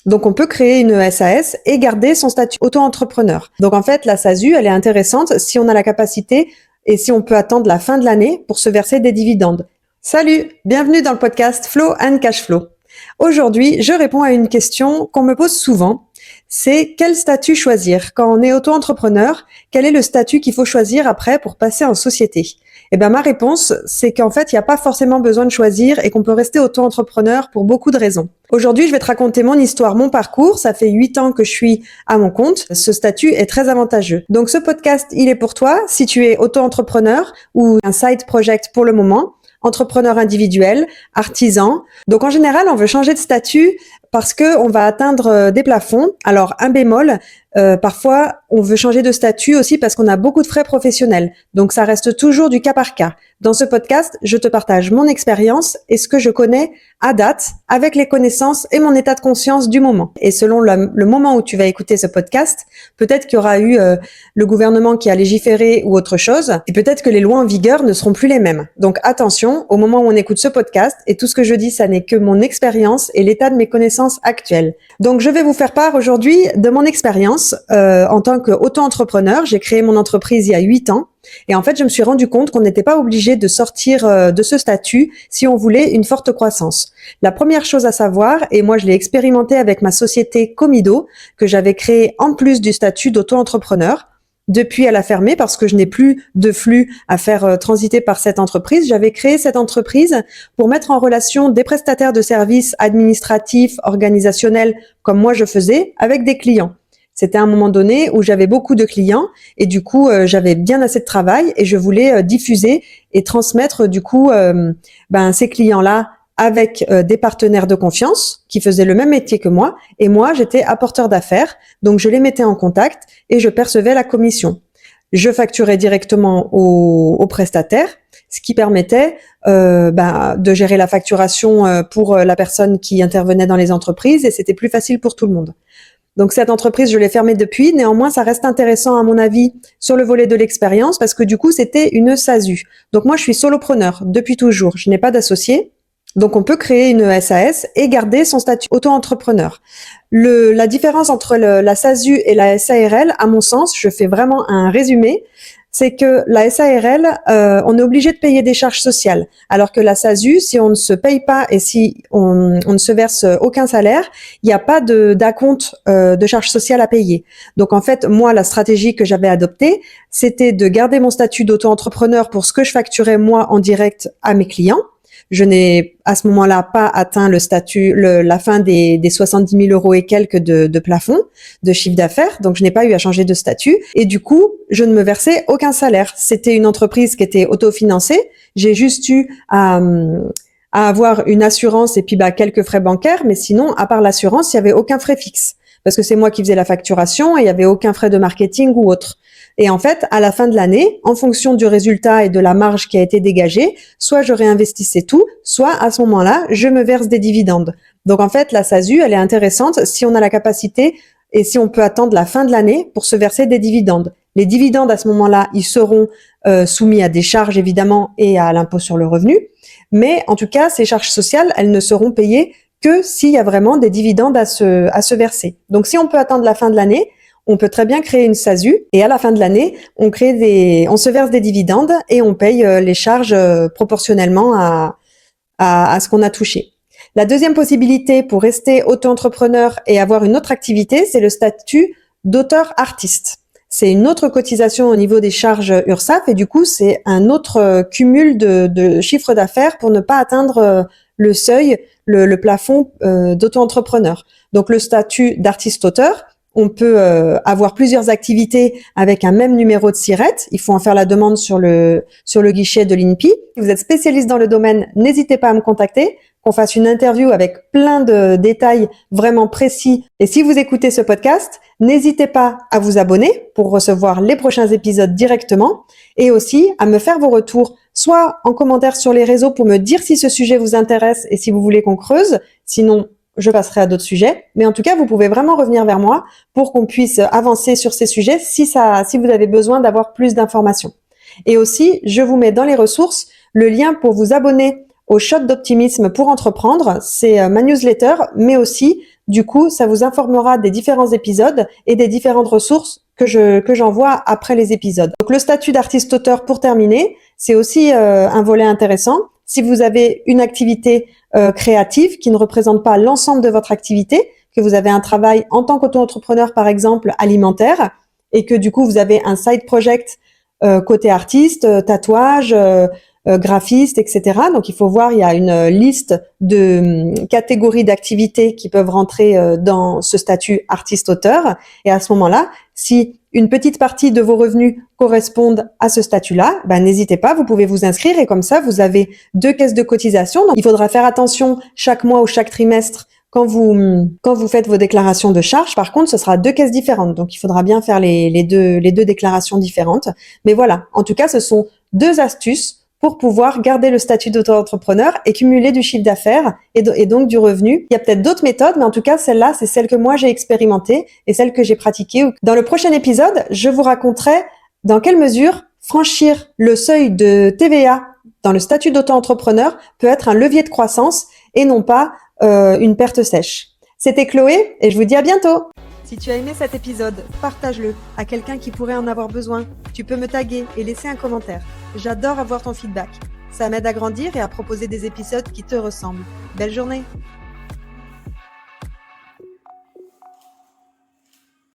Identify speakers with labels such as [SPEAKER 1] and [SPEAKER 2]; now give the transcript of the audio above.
[SPEAKER 1] Donc, on peut créer une SAS et garder son statut auto-entrepreneur. Donc, en fait, la SASU, elle est intéressante si on a la capacité et si on peut attendre la fin de l'année pour se verser des dividendes. Salut, bienvenue dans le podcast Flow and Cashflow. Aujourd'hui, je réponds à une question qu'on me pose souvent. C'est quel statut choisir? Quand on est auto-entrepreneur, quel est le statut qu'il faut choisir après pour passer en société? Eh ben, ma réponse, c'est qu'en fait, il n'y a pas forcément besoin de choisir et qu'on peut rester auto-entrepreneur pour beaucoup de raisons. Aujourd'hui, je vais te raconter mon histoire, mon parcours. Ça fait 8 ans que je suis à mon compte. Ce statut est très avantageux. Donc, ce podcast, il est pour toi si tu es auto-entrepreneur ou un side project pour le moment, entrepreneur individuel, artisan. Donc, en général, on veut changer de statut parce que on va atteindre des plafonds. Alors, un bémol, parfois, on veut changer de statut aussi parce qu'on a beaucoup de frais professionnels. Donc, ça reste toujours du cas par cas. Dans ce podcast, je te partage mon expérience et ce que je connais à date avec les connaissances et mon état de conscience du moment. Et selon le moment où tu vas écouter ce podcast, peut-être qu'il y aura eu le gouvernement qui a légiféré ou autre chose, et peut-être que les lois en vigueur ne seront plus les mêmes. Donc attention, au moment où on écoute ce podcast, et tout ce que je dis, ça n'est que mon expérience et l'état de mes connaissances actuelles. Donc je vais vous faire part aujourd'hui de mon expérience en tant qu'auto-entrepreneur. J'ai créé mon entreprise il y a 8 ans. Et en fait, je me suis rendu compte qu'on n'était pas obligé de sortir de ce statut si on voulait une forte croissance. La première chose à savoir, et moi je l'ai expérimenté avec ma société Comido, que j'avais créée en plus du statut d'auto-entrepreneur. Depuis, elle a fermé parce que je n'ai plus de flux à faire transiter par cette entreprise. J'avais créé cette entreprise pour mettre en relation des prestataires de services administratifs, organisationnels, comme moi je faisais, avec des clients. C'était un moment donné où j'avais beaucoup de clients et du coup, j'avais bien assez de travail et je voulais diffuser et transmettre du coup ces clients-là avec des partenaires de confiance qui faisaient le même métier que moi et moi, j'étais apporteur d'affaires. Donc, je les mettais en contact et je percevais la commission. Je facturais directement aux prestataires, ce qui permettait de gérer la facturation pour la personne qui intervenait dans les entreprises et c'était plus facile pour tout le monde. Donc cette entreprise, je l'ai fermée depuis. Néanmoins, ça reste intéressant à mon avis sur le volet de l'expérience parce que du coup, c'était une SASU. Donc moi, je suis solopreneur depuis toujours. Je n'ai pas d'associé. Donc on peut créer une SAS et garder son statut auto-entrepreneur. La différence entre la SASU et la SARL, à mon sens, je fais vraiment un résumé, c'est que la SARL, on est obligé de payer des charges sociales, alors que la SASU, si on ne se paye pas et si on ne se verse aucun salaire, il n'y a pas d'acompte de charges sociales à payer. Donc en fait, moi, la stratégie que j'avais adoptée, c'était de garder mon statut d'auto-entrepreneur pour ce que je facturais moi en direct à mes clients. Je n'ai à ce moment-là pas atteint la fin des 70 000 euros et quelques de plafond de chiffre d'affaires, donc je n'ai pas eu à changer de statut. Et du coup, je ne me versais aucun salaire. C'était une entreprise qui était autofinancée. J'ai juste eu à avoir une assurance et puis quelques frais bancaires, mais sinon, à part l'assurance, il n'y avait aucun frais fixe. Parce que c'est moi qui faisais la facturation et il n'y avait aucun frais de marketing ou autre. Et en fait, à la fin de l'année, en fonction du résultat et de la marge qui a été dégagée, soit je réinvestissais tout, soit à ce moment-là, je me verse des dividendes. Donc en fait, la SASU, elle est intéressante si on a la capacité et si on peut attendre la fin de l'année pour se verser des dividendes. Les dividendes, à ce moment-là, ils seront soumis à des charges, évidemment, et à l'impôt sur le revenu. Mais en tout cas, ces charges sociales, elles ne seront payées que s'il y a vraiment des dividendes à se verser. Donc si on peut attendre la fin de l'année, on peut très bien créer une SASU et à la fin de l'année, on se verse des dividendes et on paye les charges proportionnellement à ce qu'on a touché. La deuxième possibilité pour rester auto-entrepreneur et avoir une autre activité, c'est le statut d'auteur-artiste. C'est une autre cotisation au niveau des charges URSSAF et du coup, c'est un autre cumul de chiffre d'affaires pour ne pas atteindre le seuil, le plafond d'auto-entrepreneur. Donc, le statut d'artiste-auteur, on peut avoir plusieurs activités avec un même numéro de SIRET. Il faut en faire la demande sur le guichet de l'INPI. Si vous êtes spécialiste dans le domaine, n'hésitez pas à me contacter, qu'on fasse une interview avec plein de détails vraiment précis. Et si vous écoutez ce podcast, n'hésitez pas à vous abonner pour recevoir les prochains épisodes directement et aussi à me faire vos retours, soit en commentaire sur les réseaux pour me dire si ce sujet vous intéresse et si vous voulez qu'on creuse. Sinon, je passerai à d'autres sujets. Mais en tout cas, vous pouvez vraiment revenir vers moi pour qu'on puisse avancer sur ces sujets si vous avez besoin d'avoir plus d'informations. Et aussi, je vous mets dans les ressources le lien pour vous abonner au Shot d'optimisme pour entreprendre. C'est ma newsletter, mais aussi Du coup, ça vous informera des différents épisodes et des différentes ressources que j'envoie après les épisodes. Donc le statut d'artiste-auteur, pour terminer, c'est aussi un volet intéressant. Si vous avez une activité créative qui ne représente pas l'ensemble de votre activité, que vous avez un travail en tant qu'auto-entrepreneur, par exemple, alimentaire, et que du coup, vous avez un side project côté artiste, tatouage, graphiste, etc. Donc, il faut voir, il y a une liste de catégories d'activités qui peuvent rentrer dans ce statut artiste-auteur. Et à ce moment-là, si une petite partie de vos revenus correspondent à ce statut-là, n'hésitez pas, vous pouvez vous inscrire et comme ça, vous avez 2 caisses de cotisation. Donc, il faudra faire attention chaque mois ou chaque trimestre quand vous faites vos déclarations de charges. Par contre, ce sera 2 caisses différentes. Donc, il faudra bien faire les deux déclarations différentes. Mais voilà. En tout cas, ce sont 2 astuces pour pouvoir garder le statut d'auto-entrepreneur et cumuler du chiffre d'affaires et donc du revenu. Il y a peut-être d'autres méthodes, mais en tout cas, celle-là, c'est celle que moi j'ai expérimentée et celle que j'ai pratiquée. Dans le prochain épisode, je vous raconterai dans quelle mesure franchir le seuil de TVA dans le statut d'auto-entrepreneur peut être un levier de croissance et non pas une perte sèche. C'était Chloé et je vous dis à bientôt. Si tu as aimé cet épisode, partage-le à quelqu'un qui pourrait en avoir besoin. Tu peux me taguer et laisser un commentaire. J'adore avoir ton feedback. Ça m'aide à grandir et à proposer des épisodes qui te ressemblent. Belle journée!